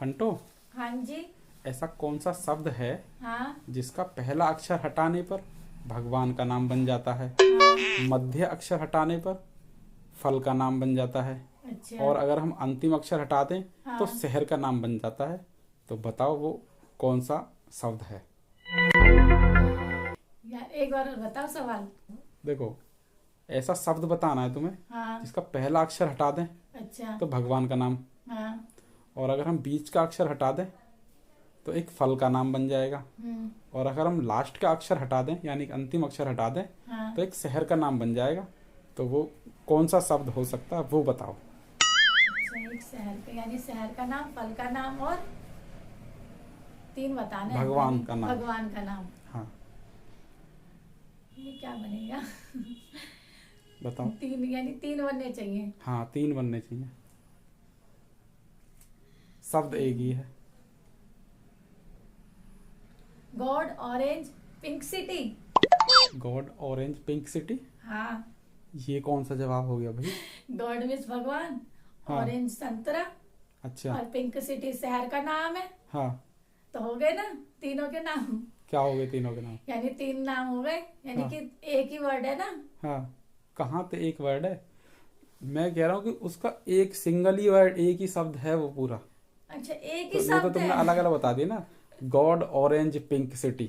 फंटो, हाँ जी। ऐसा कौन सा शब्द है हाँ। जिसका पहला अक्षर हटाने पर भगवान का नाम बन जाता है, हाँ। मध्य अक्षर हटाने पर फल का नाम बन जाता है, अच्छा। और अगर हम अंतिम अक्षर हटा दें तो हाँ। शहर का नाम बन जाता है। तो बताओ वो कौन सा शब्द है। यार एक बार और बताओ सवाल। देखो, ऐसा शब्द बताना है तुम्हें हाँ। जिसका पहला अक्षर हटा दें अच्छा। तो भगवान का नाम, हाँ। और अगर हम बीच का अक्षर हटा दें तो एक फल का नाम बन जाएगा, और अगर हम लास्ट का अक्षर हटा दें यानी कि अंतिम अक्षर हटा दें हाँ। तो एक शहर का नाम बन जाएगा। तो वो कौन सा शब्द हो सकता है वो बताओ। अच्छा, एक शहर का यानी शहर का नाम, फल का नाम और तीन बताने हैं भगवान यानी का नाम। भगवान का नाम। हाँ, ये क्या बनेगा? बताओ। तीन यानी तीन बनने चाहिए। हाँ, 3 बनने चाहिए, शब्द एक ही है। God, orange, pink city. God, orange, pink city. हाँ। ये कौन सा जवाब हो गया भाई? गॉड मीन्स भगवान, हाँ। ऑरेंज संतरा अच्छा। और पिंक सिटी शहर का नाम है। हाँ, तो हो गए ना तीनों के नाम। क्या हो गए तीनों के नाम? यानी तीन नाम हो गए, यानी हाँ। कि एक ही वर्ड है ना। हाँ, कहाँ पे एक वर्ड है? मैं कह रहा हूँ कि उसका एक सिंगल ही वर्ड, एक ही शब्द है वो पूरा। अच्छा, एक तो ही ये तो शब्द तुमने है। अलग अलग बता दिया ना, गॉड, ऑरेंज, पिंक सिटी।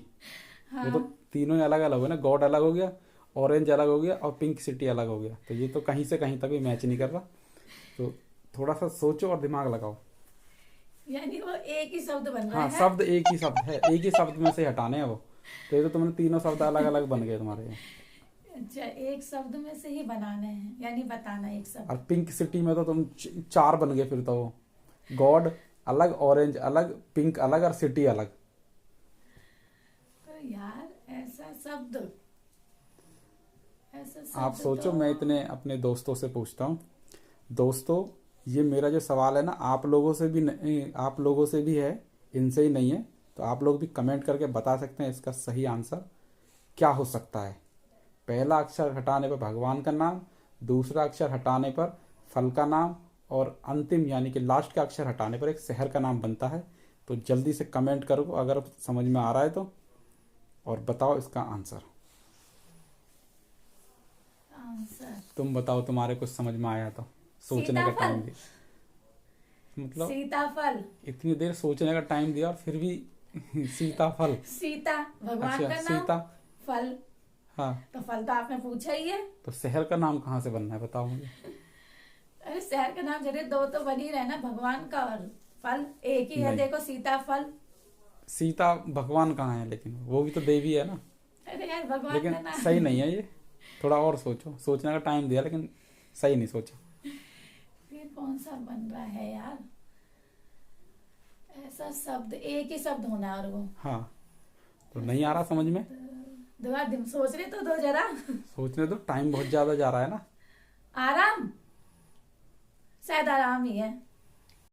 वो तो हाँ। तीनों ही अलग अलग हो गए ना, गॉड अलग हो गया, ऑरेंज अलग हो गया और पिंक सिटी अलग हो गया। तो ये तो कहीं से कहीं तक भी मैच नहीं कर रहा। तो थोड़ा सा सोचो और दिमाग लगाओ। यानी वो एक ही शब्द बन रहा हाँ, है। शब्द एक ही शब्द है, एक ही शब्द में से हटाने हैं वो। तो ये तो तुमने तीनों शब्द अलग अलग बन गए तुम्हारे यहाँ। अच्छा, एक शब्द में से ही बनाने हैं यानी बताना एक शब्द। और पिंक सिटी में तो तुम 4 बन गए फिर तो। गॉड अलग, ऑरेंज अलग, पिंक अलग और सिटी अलग। तो यार ऐसा आप शब्द सोचो, तो मैं इतने अपने दोस्तों से पूछता हूँ। दोस्तों, ये मेरा जो सवाल है ना, आप लोगों से भी नहीं, आप लोगों से भी है, इनसे ही नहीं है। तो आप लोग भी कमेंट करके बता सकते हैं इसका सही आंसर क्या हो सकता है। पहला अक्षर हटाने पर भगवान का नाम, दूसरा अक्षर हटाने पर फल का नाम, और अंतिम यानी कि लास्ट का अक्षर हटाने पर एक शहर का नाम बनता है। तो जल्दी से कमेंट करो अगर समझ में आ रहा है तो, और बताओ इसका आंसर। आंसर तुम बताओ, तुम्हारे कुछ समझ में आया तो सोचने का सीताफल। टाइम दिया। मतलब सीताफल। इतनी देर सोचने का टाइम दिया और फिर भी सीताफल। सीता भगवान अच्छा, का नाम, सीता। फल। हाँ, तो फल तो आपने पूछा ही है। तो शहर का नाम कहाँ से बनना है बताओ मुझे। अरे शहर का नाम जरूर दो तो बन ही रहे ना, भगवान का और फल एक ही है। नहीं, देखो सीताफल। सीता भगवान कहाँ है, लेकिन वो भी तो देवी है ना। अरे यार भगवान लेकिन का नाम। सही नहीं है ये, थोड़ा और सोचो। सोचने का टाइम दिया लेकिन सही नहीं सोचा। फिर कौन सा बन रहा है यार? ऐसा शब्द एक ही शब्द होना है और वो। हाँ, तो नहीं आ रहा समझ में? दोबारा दिन सोच रहे तो दो जरा। सोचने तो टाइम बहुत ज़्यादा जा रहा है ना। आराम। शायद आराम ही है।